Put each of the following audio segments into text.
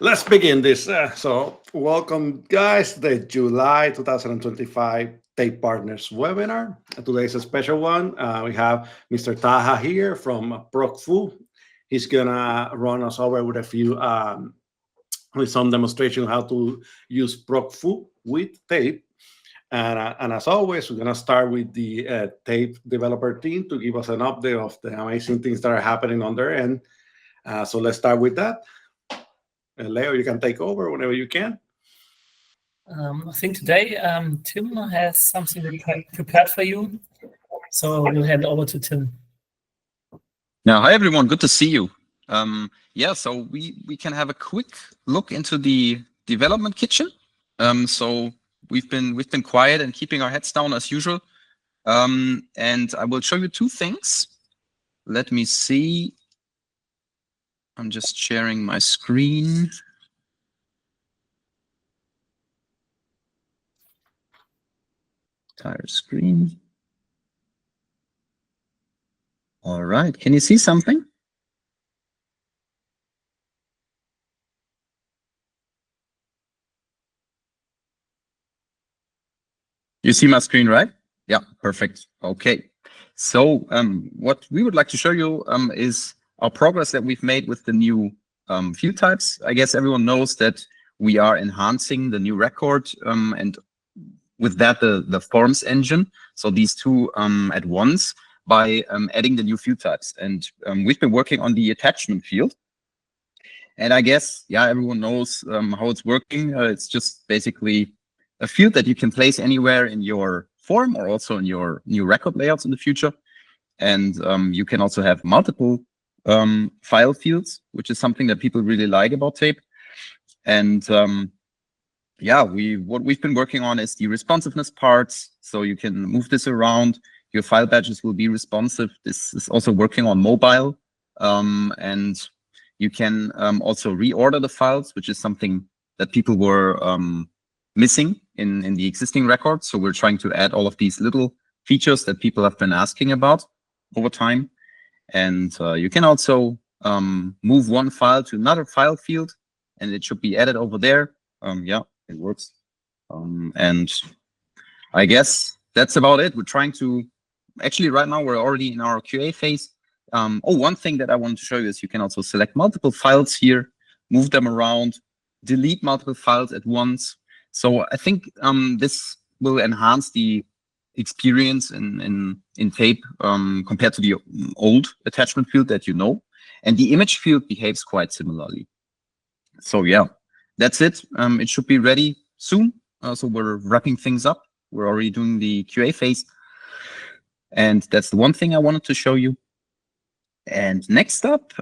Let's begin this. So, welcome, guys, the July 2025 Tape Partners webinar. Today is a special one. We have Mr. Thaha here from ProcFu. He's gonna run us over with with some demonstration how to use ProcFu with tape. And as always, we're gonna start with the tape developer team to give us an update of the amazing things that are happening on their end. So let's start with that. Leo, you can take over whenever you can. I think today Tim has something prepared for you. So we'll hand over to Tim. Now, hi everyone, good to see you. So we can have a quick look into the development kitchen. So we've been quiet and keeping our heads down as usual. And I will show you two things. Let me see. I'm just sharing my screen. Entire screen. All right, can you see something? You see my screen, right? Yeah, perfect. Okay. So what we would like to show you is our progress that we've made with the new field types. I guess everyone knows that we are enhancing the new record and with that the forms engine. So these two at once by adding the new field types. And we've been working on the attachment field. And I guess, yeah, everyone knows how it's working. It's just basically a field that you can place anywhere in your form or also in your new record layouts in the future. And you can also have multiple file fields, which is something that people really like about tape. And what we've been working on is the responsiveness parts. So you can move this around. Your file badges will be responsive. This is also working on mobile. And you can also reorder the files, which is something that people were missing in the existing records. So we're trying to add all of these little features that people have been asking about over time. And you can also move one file to another file field, and it should be added over there. Yeah, it works. And I guess that's about it. We're trying to, actually right now we're already in our QA phase. One thing that I wanted to show you is you can also select multiple files here, move them around, delete multiple files at once. So I think this will enhance the experience in tape compared to the old attachment field that you know. And the image field behaves quite similarly. So yeah, that's it. It should be ready soon. So we're wrapping things up. We're already doing the QA phase. And that's the one thing I wanted to show you. And next up,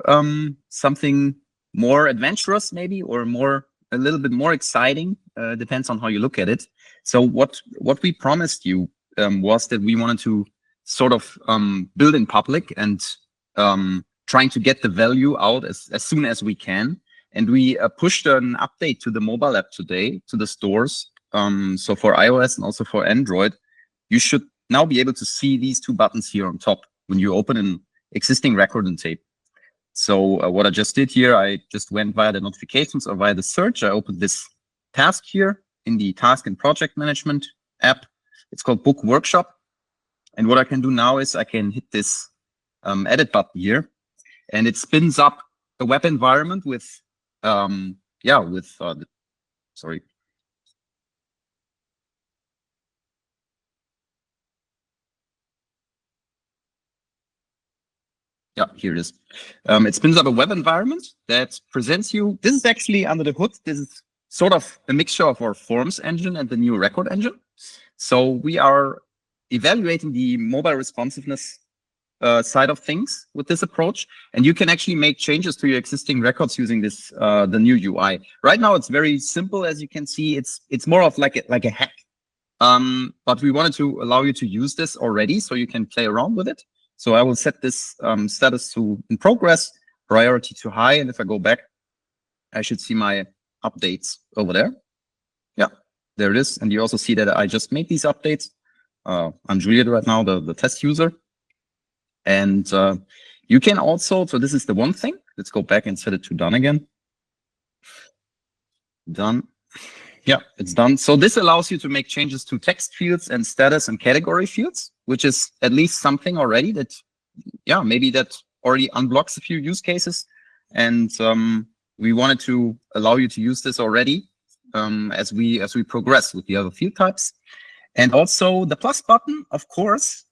something more adventurous maybe, or a little bit more exciting, depends on how you look at it. So what we promised you was that we wanted to sort of build in public and trying to get the value out as soon as we can. And we pushed an update to the mobile app today, to the stores. So for iOS and also for Android, you should now be able to see these two buttons here on top when you open an existing record and tape. So what I just did here, I just went via the notifications or via the search. I opened this task here in the task and project management app. It's called Book Workshop. And what I can do now is I can hit this edit button here, and it spins up a web environment with, sorry. Yeah, here it is. It spins up a web environment that presents you. This is actually under the hood. This is sort of a mixture of our forms engine and the new record engine. So we are evaluating the mobile responsiveness side of things with this approach, and you can actually make changes to your existing records using this the new UI. Right now, it's very simple, as you can see. It's more of like a hack, but we wanted to allow you to use this already, so you can play around with it. So I will set this status to in progress, priority to high, and if I go back, I should see my updates over there. Yeah, there it is. And you also see that I just made these updates. I'm Juliet right now, the test user. And you can also, so this is the one thing. Let's go back and set it to done again. done. Yeah, it's done. So this allows you to make changes to text fields and status and category fields, which is at least something already that, yeah, maybe that already unblocks a few use cases. And we wanted to allow you to use this already as we progress with the other field types. And also the plus button, of course,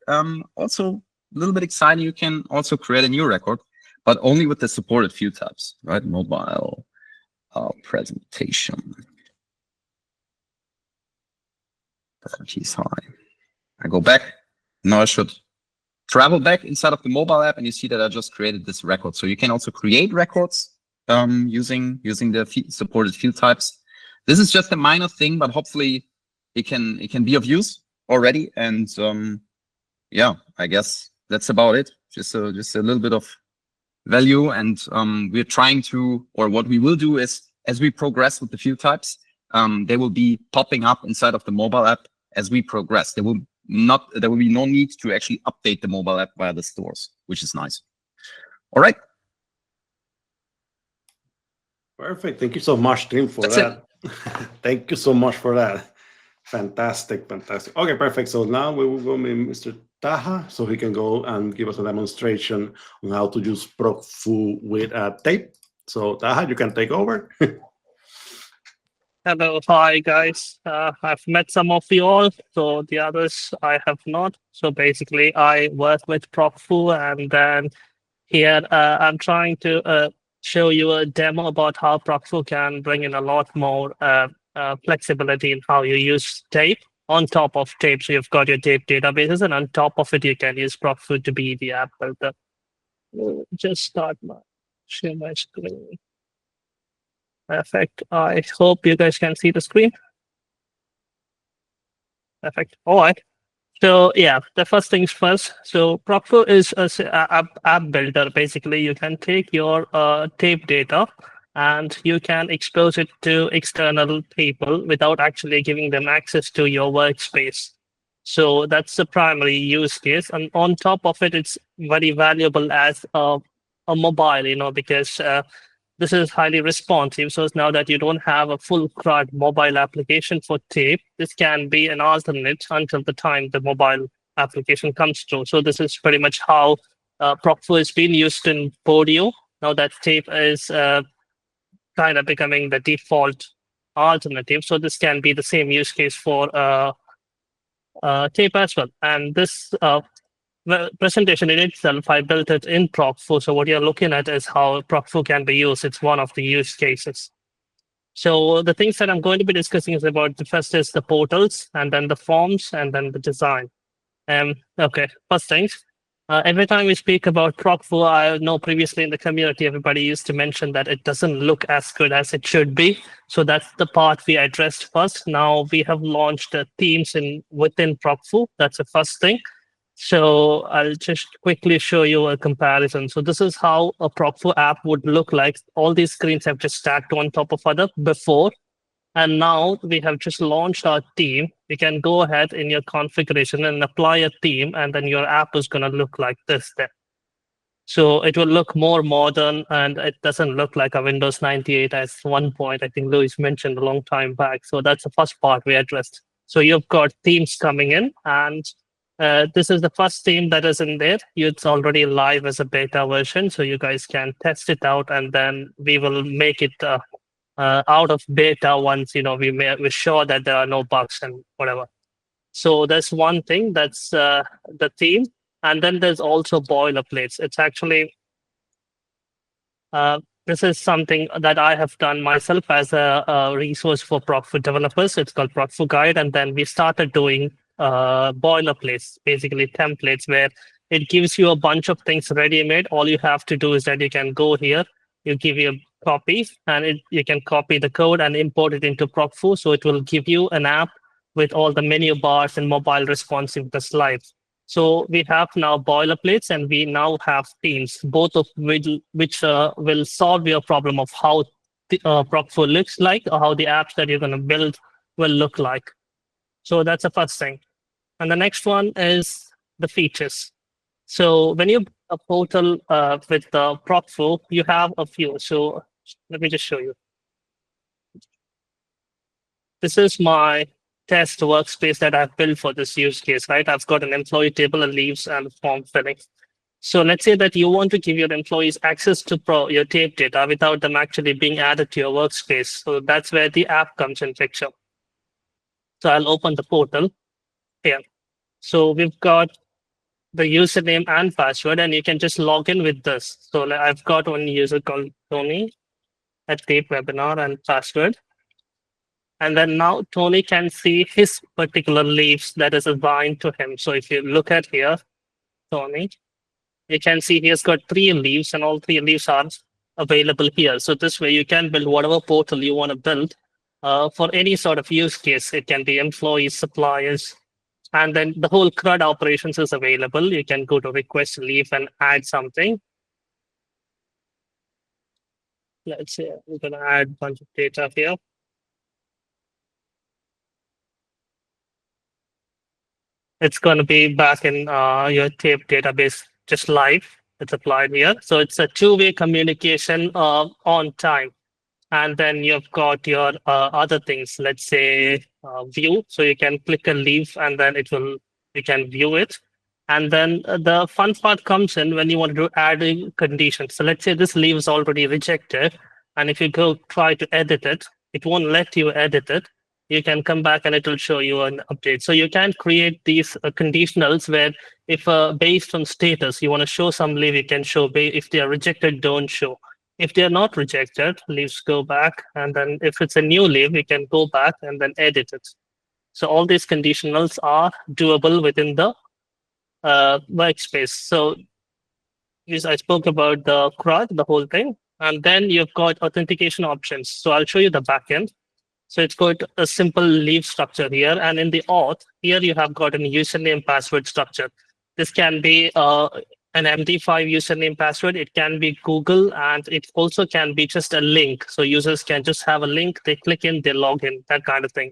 also a little bit exciting. You can also create a new record, but only with the supported field types, right? Mobile presentation. Properties high. I go back. Now I should travel back inside of the mobile app, and you see that I just created this record. So you can also create records using the supported field types. This is just a minor thing, but hopefully it can be of use already. And yeah, I guess that's about it. Just a little bit of value, and we're trying to, or what we will do is, as we progress with the field types, they will be popping up inside of the mobile app as we progress. There will be no need to actually update the mobile app via the stores, which is nice. All right. Perfect. Thank you so much, Tim, for that. Thank you so much for that. Fantastic, fantastic. Okay, perfect. So now we will go with Mr. Thaha, so he can go and give us a demonstration on how to use ProcFu with tape. So Thaha, you can take over. Hello, hi guys. I've met some of you all, so the others I have not. So basically, I work with ProcFu, and then here I'm trying to show you a demo about how ProcFu can bring in a lot more flexibility in how you use tape on top of tape. So you've got your tape databases, and on top of it, you can use ProcFu to be the app builder. Just share my screen. Perfect. I hope you guys can see the screen. Perfect. All right. So yeah, the first things first. So ProcFu is a app builder. Basically, you can take your tape data and you can expose it to external people without actually giving them access to your workspace. So that's the primary use case. And on top of it, it's very valuable as a mobile, because this is highly responsive. So now that you don't have a full CRUD mobile application for tape, this can be an alternate until the time the mobile application comes through. So this is pretty much how ProcFu is being used in Podio. Now that tape is kind of becoming the default alternative. So this can be the same use case for tape as well. And this presentation in itself, I built it in ProcFu. So what you're looking at is how ProcFu can be used. It's one of the use cases. So the things that I'm going to be discussing is about the first is the portals, and then the forms, and then the design. Okay, first things. Every time we speak about ProcFu, I know previously in the community, everybody used to mention that it doesn't look as good as it should be. So that's the part we addressed first. Now we have launched themes within ProcFu. That's the first thing. So I'll just quickly show you a comparison. So this is how a ProcFu app would look like. All these screens have just stacked on top of other before. And now we have just launched our theme. You can go ahead in your configuration and apply a theme, and then your app is going to look like this then. So it will look more modern, and it doesn't look like a Windows 98 as one point I think Louis mentioned a long time back. So that's the first part we addressed. So you've got themes coming in, and this is the first theme that is in there. It's already live as a beta version, so you guys can test it out, and then we will make it out of beta once we're sure that there are no bugs and whatever. So there's one thing that's the theme, and then there's also boilerplates. It's actually this is something that I have done myself as a resource for ProcFu developers. It's called ProcFu Guide, and then we started doing boilerplates, basically templates, where it gives you a bunch of things ready-made. All you have to do is that you can go here, you give you a copy, and you can copy the code and import it into ProcFu. So it will give you an app with all the menu bars and mobile responsiveness live. So we have now boilerplates, and we now have themes, both of which will solve your problem of how ProcFu looks like, or how the apps that you're going to build will look like. So that's the first thing. And the next one is the features. So when you a portal with the ProcFu, you have a few. So let me just show you. this is my test workspace that I've built for this use case, right? I've got an employee table, a leaves, and a form filling. So let's say that you want to give your employees access to your tape data without them actually being added to your workspace. So that's where the app comes in picture. So I'll open the portal here. So we've got the username and password, and you can just log in with this. So I've got one user called Tony at tape webinar and password. And then now Tony can see his particular leaves that is assigned to him. So if you look at here, Tony, you can see he has got 3 leaves and all 3 leaves are available here. So this way you can build whatever portal you want to build for any sort of use case. It can be employees, suppliers, and then the whole CRUD operations is available. You can go to request leave and add something. Let's say we're going to add a bunch of data here. It's going to be back in your tape database just live. It's applied here. So it's a 2-way communication on time. And then you've got your other things, let's say view. So you can click a leave and then you can view it. And then the fun part comes in when you want to do adding conditions. So let's say this leave is already rejected. And if you go try to edit it, it won't let you edit it. You can come back and it will show you an update. So you can create these conditionals where if based on status, you want to show some leave, you can show if they are rejected, don't show. If they are not rejected, leaves go back. And then if it's a new leave, you can go back and then edit it. So all these conditionals are doable within the workspace. So I spoke about the CRUD, the whole thing. And then you've got authentication options. So I'll show you the backend. So it's got a simple leave structure here. And in the auth, here you have got a username password structure. This can be an MD5 username password. It can be Google, and it also can be just a link. So users can just have a link, they click in, they log in, that kind of thing.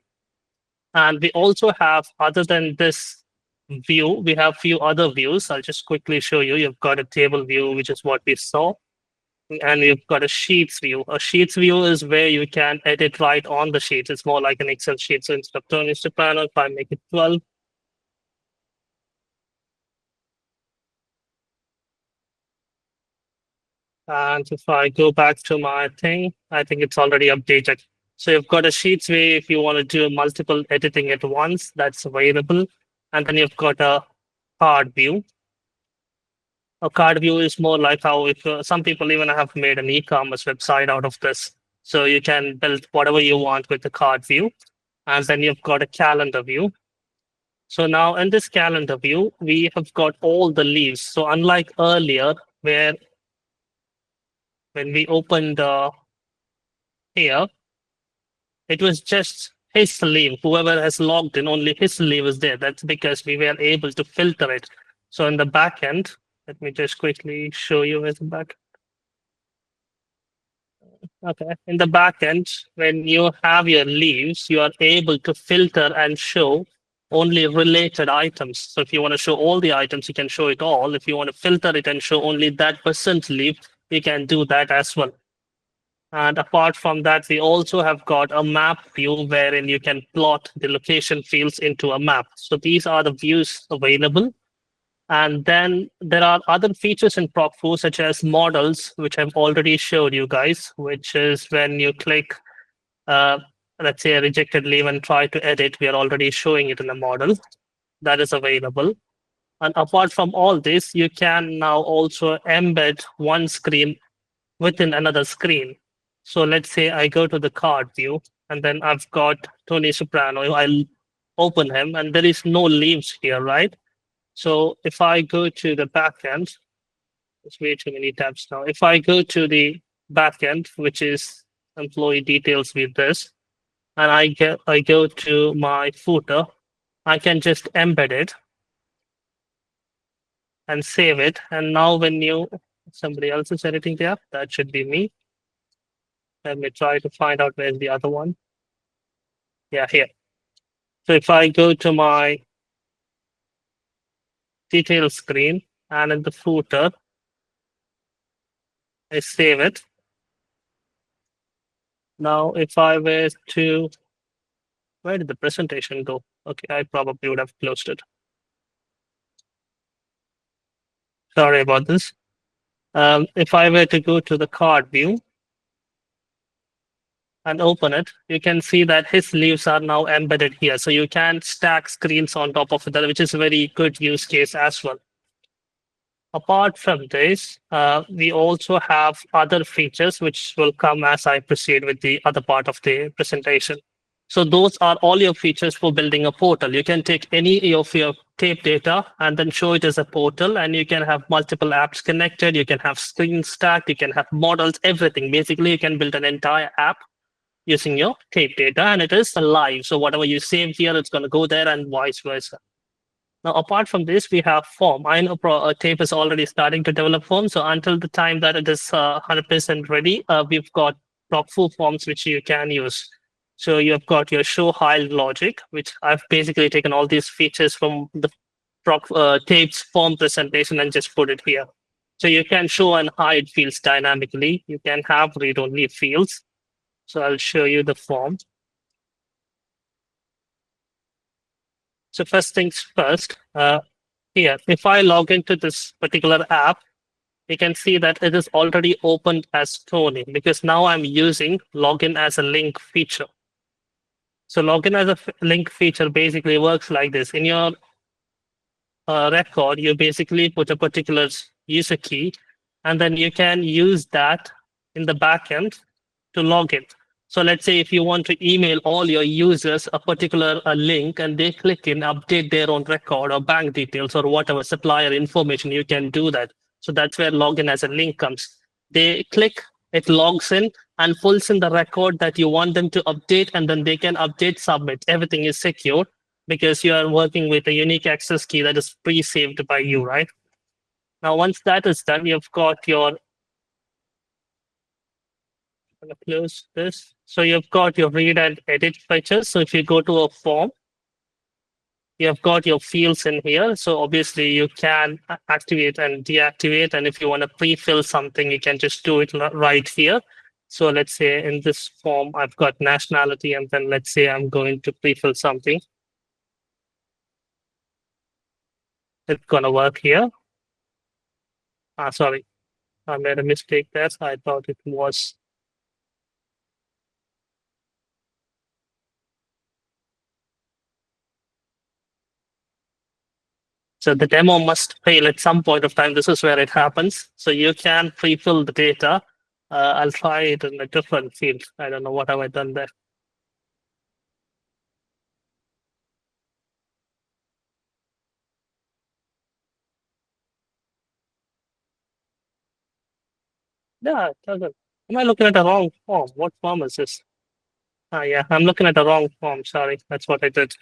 And we also have, other than this view, we have few other views. I'll just quickly show you. You've got a table view, which is what we saw. And you've got a sheets view. A sheets view is where you can edit right on the sheets. It's more like an Excel sheet. So instead of Tony's panel, if I make it 12, and if I go back to my thing, I think it's already updated. So you've got a sheets view if you want to do multiple editing at once, that's available. And then you've got a card view. A card view is more like how if some people even have made an e-commerce website out of this. So you can build whatever you want with the card view. And then you've got a calendar view. So now in this calendar view, we have got all the leaves. So unlike earlier, where when we opened here, it was just his leave. Whoever has logged in, only his leave is there. That's because we were able to filter it. So in the back end, let me just quickly show you at the back. Okay, in the back end, when you have your leaves, you are able to filter and show only related items. So if you want to show all the items, you can show it all. If you want to filter it and show only that person's leave, you can do that as well. And apart from that, we also have got a map view wherein you can plot the location fields into a map. So these are the views available. And then there are other features in ProcFu, such as models, which I've already showed you guys, which is when you click, let's say, a rejected leave and try to edit, we are already showing it in a model. That is available. And apart from all this, you can now also embed one screen within another screen. So let's say I go to the card view, and then I've got Tony Soprano. I'll open him, and there is no leaves here, right? So if I go to the backend, there's way too many tabs now. If I go to the backend, which is employee details with this, and I go to my footer, I can just embed it and save it. And now when somebody else is editing there, that should be me. Let me try to find out where's the other one. Yeah, here. So if I go to my detail screen and in the footer, I save it. Now, if I were to Where did the presentation go? Okay, I probably would have closed it. Sorry about this. If I were to go to the card view and open it, you can see that his leaves are now embedded here. So you can stack screens on top of it, which is a very good use case as well. Apart from this, we also have other features which will come as I proceed with the other part of the presentation. So those are all your features for building a portal. You can take any of your tape data and then show it as a portal, and you can have multiple apps connected. You can have screens stacked. You can have models, everything. Basically, you can build an entire app using your tape data, and it is live. So whatever you save here, it's going to go there and vice versa. Now, apart from this, we have form. I know tape is already starting to develop form. So until the time that it is 100% ready, we've got ProcFu Forms, which you can use. So you've got your show hide logic, which I've basically taken all these features from the tape's form presentation and just put it here. So you can show and hide fields dynamically. You can have read-only fields. So I'll show you the form. So first things first, here, if I log into this particular app, you can see that it is already opened as Tony because now I'm using login as a link feature. So login as a link feature basically works like this. In your record, you basically put a particular user key, and then you can use that in the backend to log in. So let's say if you want to email all your users a particular link and they click in, update their own record or bank details or whatever supplier information, you can do that. So that's where login as a link comes. They click, it logs in and pulls in the record that you want them to update, and then they can update, submit. Everything is secure because you are working with a unique access key that is pre-saved by you, right? Now, once that is done, you've got your I'm going to close this. So you've got your read and edit features. So if you go to a form, you've got your fields in here. So obviously you can activate and deactivate. And if you want to pre-fill something, you can just do it right here. So let's say in this form, I've got nationality, and then let's say I'm going to pre-fill something. It's going to work here. Sorry, I made a mistake there. I thought it was. So the demo must fail at some point of time. This is where it happens. So you can pre-fill the data. I'll try it in a different field. I don't know what have I done there. Yeah, it doesn't. Am I looking at the wrong form? What form is this? Yeah, I'm looking at the wrong form. Sorry, that's what I did.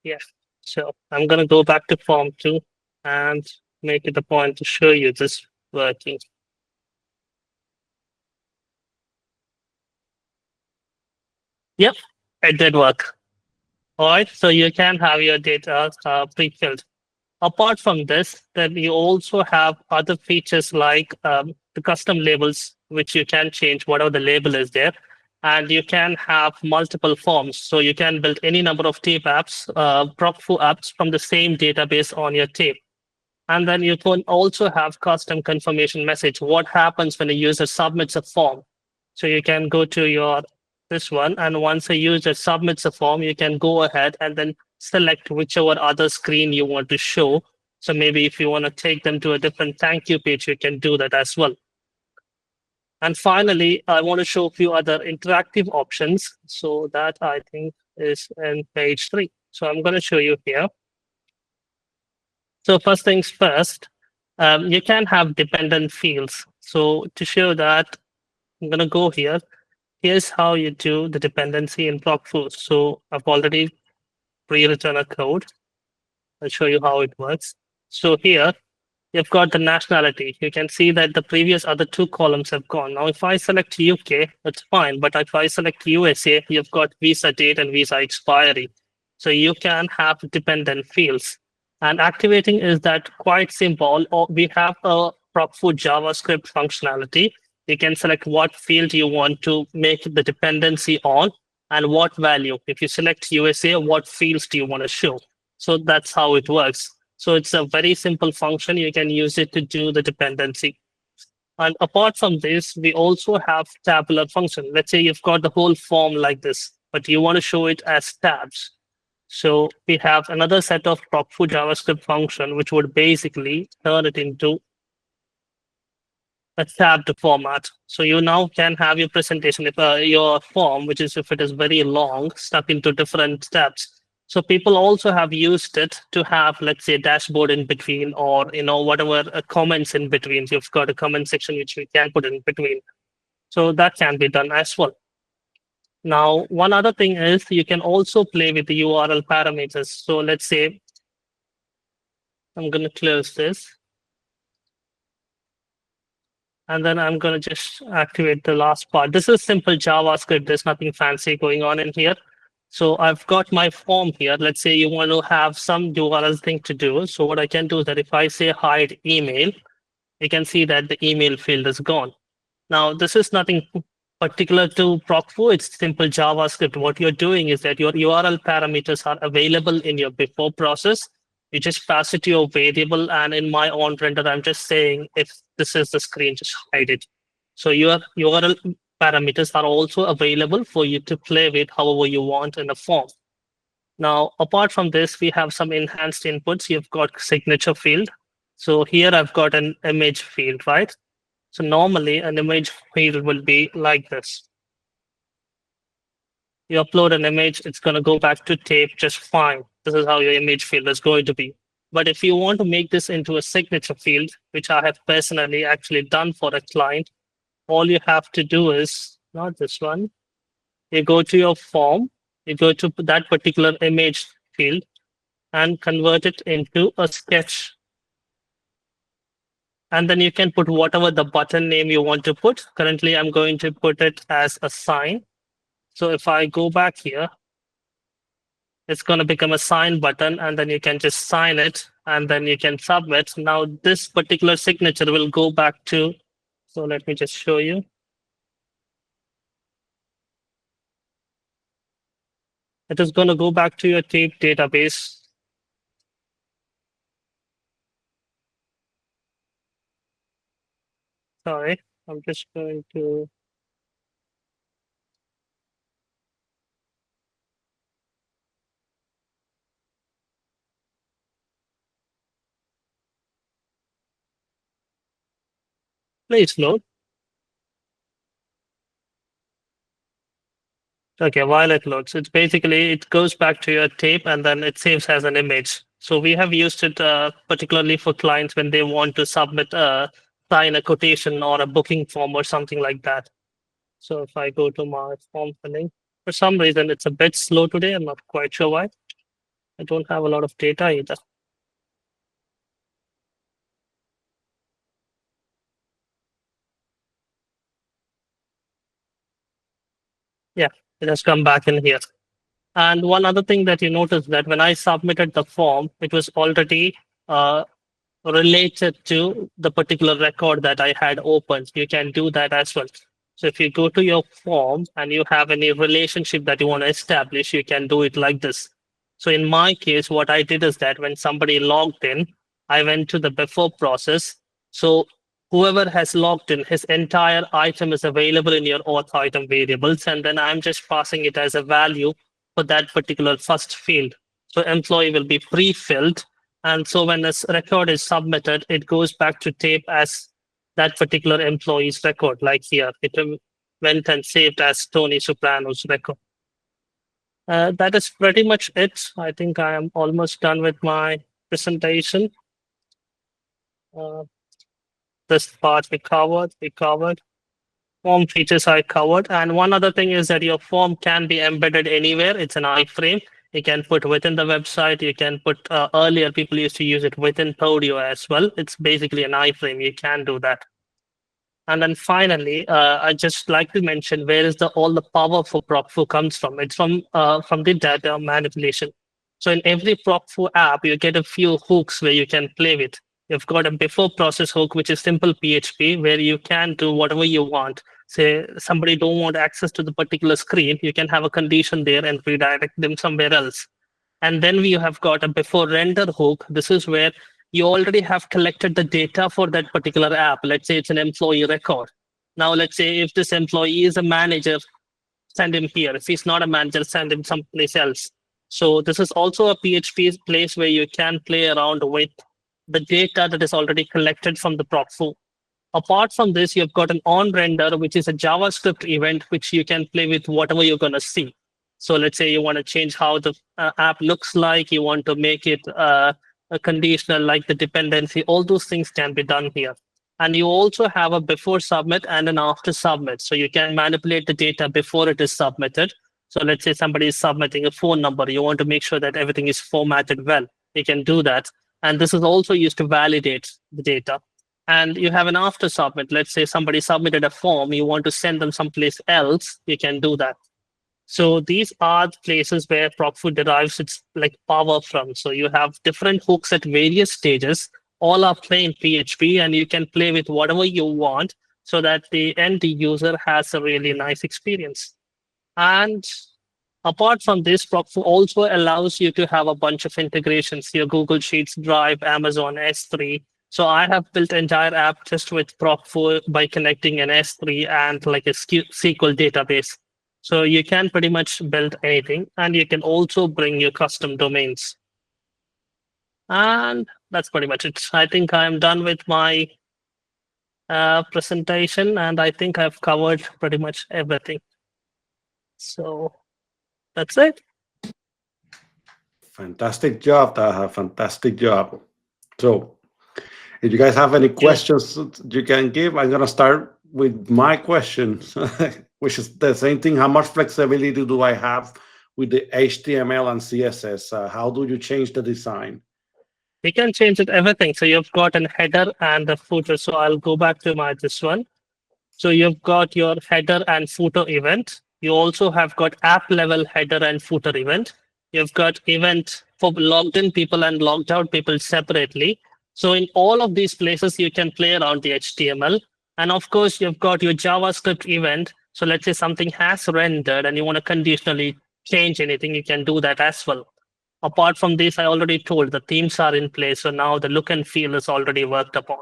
Yeah, so I'm going to go back to form 2 and make it a point to show you this working. Yep, it did work. All right, so you can have your data pre-filled. Apart from this, then you also have other features like the custom labels, which you can change whatever the label is there. And you can have multiple forms. So you can build any number of tape apps, ProcFu apps from the same database on your tape. And then you can also have custom confirmation message. What happens when a user submits a form? So you can go to this one, and once a user submits a form, you can go ahead and then select whichever other screen you want to show. So maybe if you want to take them to a different thank you page, you can do that as well. And finally, I want to show a few other interactive options. So that I think is in page 3. So I'm going to show you here. So first things first, you can have dependent fields. So to show that, I'm going to go here. Here's how you do the dependency in ProcFu. So I've already pre-written a code. I'll show you how it works. So here, you've got the nationality. You can see that the previous other 2 columns have gone. Now, if I select UK, that's fine. But if I select USA, you've got visa date and visa expiry. So you can have dependent fields. And activating is that quite simple. We have a ProcFu JavaScript functionality. You can select what field you want to make the dependency on and what value. If you select USA, what fields do you want to show? So that's how it works. So it's a very simple function. You can use it to do the dependency. And apart from this, we also have tabular function. Let's say you've got the whole form like this, but you want to show it as tabs. So we have another set of ProcFu JavaScript function, which would basically turn it into a tabbed format. So you now can have your presentation, if your form, which is if it is very long, stuck into different tabs. So people also have used it to have, let's say, dashboard in between, or whatever comments in between. You've got a comment section which we can put in between. So that can be done as well. Now, one other thing is you can also play with the URL parameters. So let's say I'm going to close this. And then I'm going to just activate the last part. This is simple JavaScript. There's nothing fancy going on in here. So I've got my form here. Let's say you want to have some URL thing to do. So what I can do is that if I say hide email, you can see that the email field is gone. Now, this is nothing particular to ProcFu. It's simple JavaScript. What you're doing is that your URL parameters are available in your before process. You just pass it to your variable. And in my on render, I'm just saying if this is the screen, just hide it. So your URL parameters are also available for you to play with however you want in the form. Now, apart from this, we have some enhanced inputs. You've got signature field. So here I've got an image field, right? So normally an image field will be like this. You upload an image, it's going to go back to tape just fine. This is how your image field is going to be. But if you want to make this into a signature field, which I have personally actually done for a client, all you have to do is, not this one, you go to your form, you go to that particular image field and convert it into a sketch. And then you can put whatever the button name you want to put. Currently, I'm going to put it as a sign. So if I go back here, it's going to become a sign button, and then you can just sign it, and then you can submit. Now, this particular signature will go back to, so let me just show you. It is going to go back to your tape database. Sorry, I'm just going to. Please load. Okay, while it loads, it's basically, it goes back to your tape and then it saves as an image. So we have used it particularly for clients when they want to submit, sign a quotation or a booking form or something like that. So if I go to my form filling, for some reason, it's a bit slow today. I'm not quite sure why. I don't have a lot of data either. Yeah, it has come back in here. And one other thing that you notice that when I submitted the form, it was already related to the particular record that I had opened. You can do that as well. So if you go to your form and you have any relationship that you want to establish, you can do it like this. So in my case, what I did is that when somebody logged in, I went to the before process. So whoever has logged in, his entire item is available in your auth item variables. And then I'm just passing it as a value for that particular first field. So employee will be pre-filled. And so when this record is submitted, it goes back to tape as that particular employee's record, like here. It went and saved as Tony Soprano's record. That is pretty much it. I think I am almost done with my presentation. This part we covered. Form features I covered. And one other thing is that your form can be embedded anywhere. It's an iframe. You can put within the website. You can put, earlier people used to use it within Podio as well. It's basically an iframe. You can do that. And then finally, I just like to mention where is all the power for ProcFu comes from. It's from the data manipulation. So in every ProcFu app, you get a few hooks where you can play with. You've got a before process hook, which is simple PHP, where you can do whatever you want. Say somebody don't want access to the particular screen, you can have a condition there and redirect them somewhere else. And then we have got a before render hook. This is where you already have collected the data for that particular app. Let's say it's an employee record. Now, let's say if this employee is a manager, send him here. If he's not a manager, send him someplace else. So this is also a PHP place where you can play around with the data that is already collected from the ProcFu. Apart from this, you've got an on render, which is a JavaScript event, which you can play with whatever you're going to see. So let's say you want to change how the app looks like, you want to make it a conditional like the dependency, all those things can be done here. And you also have a before submit and an after submit. So you can manipulate the data before it is submitted. So let's say somebody is submitting a phone number. You want to make sure that everything is formatted well. You can do that. And this is also used to validate the data. And you have an after submit. Let's say somebody submitted a form. You want to send them someplace else. You can do that. So these are the places where ProcFu derives its like power from. So you have different hooks at various stages. All are plain PHP, and you can play with whatever you want so that the end user has a really nice experience. And apart from this, ProcFu also allows you to have a bunch of integrations, your Google Sheets, Drive, Amazon S3. So I have built an entire app just with ProcFu by connecting an S3 and like a SQL database. So you can pretty much build anything, and you can also bring your custom domains. And that's pretty much it. I think I'm done with my presentation, and I think I've covered pretty much everything. So that's it. Fantastic job, Thaha. Fantastic job. So if you guys have any questions you can give, I'm going to start with my question, which is the same thing. How much flexibility do I have with the HTML and CSS? How do you change the design? You can change it everything. So you've got a header and a footer. So I'll go back to this one. So you've got your header and footer event. You also have got app level header and footer event. You've got event for logged in people and logged out people separately. So in all of these places, you can play around the HTML. And of course, you've got your JavaScript event. So let's say something has rendered and you want to conditionally change anything, you can do that as well. Apart from this, I already told the themes are in place. So now the look and feel is already worked upon.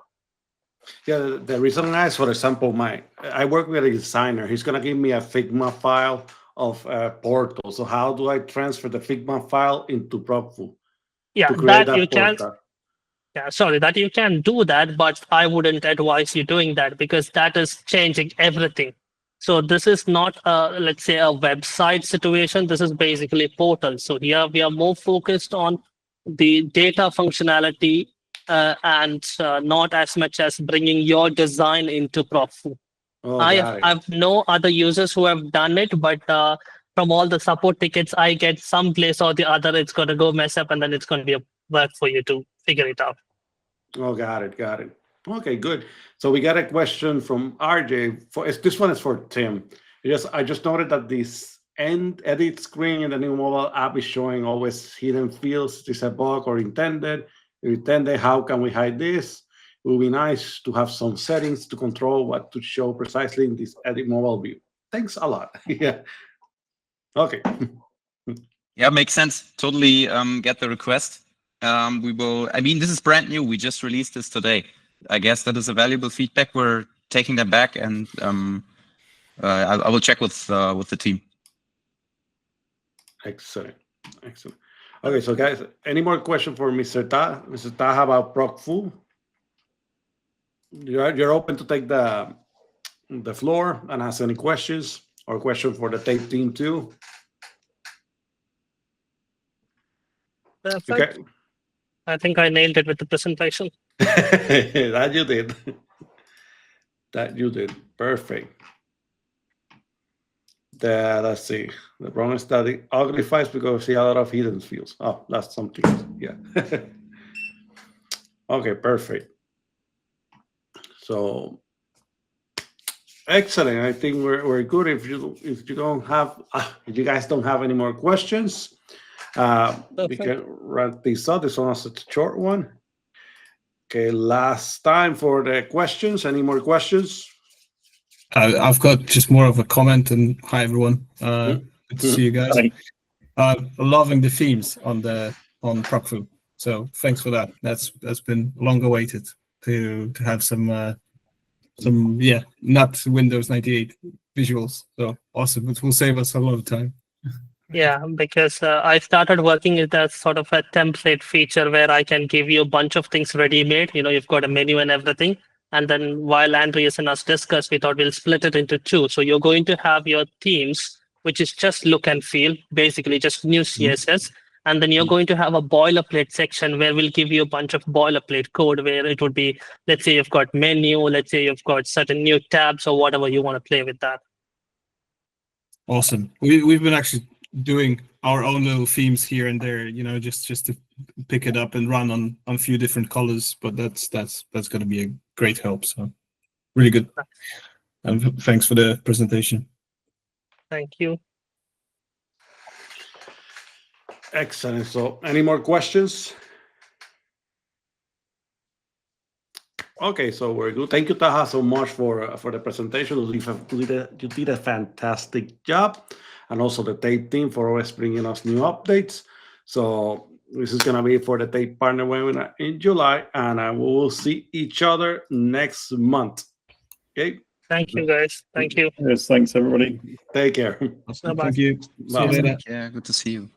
Yeah, the reason I asked, for example, I work with a designer. He's going to give me a Figma file of Portal. So how do I transfer the Figma file into ProcFu? Yeah, that you can. Yeah, sorry, that you can do that, but I wouldn't advise you doing that because that is changing everything. So this is not, let's say, a website situation. This is basically Portal. So here we are more focused on the data functionality and not as much as bringing your design into ProcFu. Oh, I've no other users who have done it, but from all the support tickets I get, some place or the other, it's going to go mess up, and then it's going to be a work for you to figure it out. Oh, got it. Okay, good. So we got a question from RJ. This one is for Tim. I just noted that this end edit screen in the new mobile app is showing always hidden fields. Is this a bug or intended? If intended, how can we hide this? It would be nice to have some settings to control what to show precisely in this edit mobile view. Thanks a lot. Yeah. Okay. Yeah, makes sense. Totally get the request. We will, I mean, this is brand new. We just released this today. I guess that is a valuable feedback. We're taking that back, and I will check with the team. Excellent. Okay, so guys, any more questions for Mr. Thaha? Mr. Thaha about ProcFu? You're open to take the floor and ask any questions or question for the tape team too. Perfect. Okay. I think I nailed it with the presentation. That you did. Perfect. Let's see. The problem is that it uglifies because we see a lot of hidden fields. Oh, that's something. Yeah. Okay, perfect. So excellent. I think we're good. If you guys don't have any more questions, we can wrap this up. This one was a short one. Okay, last time for the questions. Any more questions? I've got just more of a comment, and hi everyone. Good to see you guys. Loving the themes on ProcFu. So thanks for that. That's been long awaited to have some not Windows 98 visuals. So awesome. It will save us a lot of time. Yeah, because I started working with that sort of a template feature where I can give you a bunch of things ready-made. You've got a menu and everything. And then while Andreas and us discussed, we thought we'll split it into two. So you're going to have your themes, which is just look and feel, basically just new CSS. And then you're going to have a boilerplate section where we'll give you a bunch of boilerplate code where it would be, let's say you've got menu, let's say you've got certain new tabs or whatever you want to play with that. Awesome. We've been actually doing our own little themes here and there, just to pick it up and run on a few different colors. But that's going to be a great help. So really good. And thanks for the presentation. Thank you. Excellent. So any more questions? Okay, so we're good. Thank you, Thaha, so much for the presentation. You did a fantastic job, and also the TAPE team for always bringing us new updates. So this is going to be for the TAPE partner webinar in July, and we will see each other next month. Okay. Thank you, guys. Thank you. Yes, thanks everybody. Take care. Awesome. Thank you. See you later. Yeah, good to see you.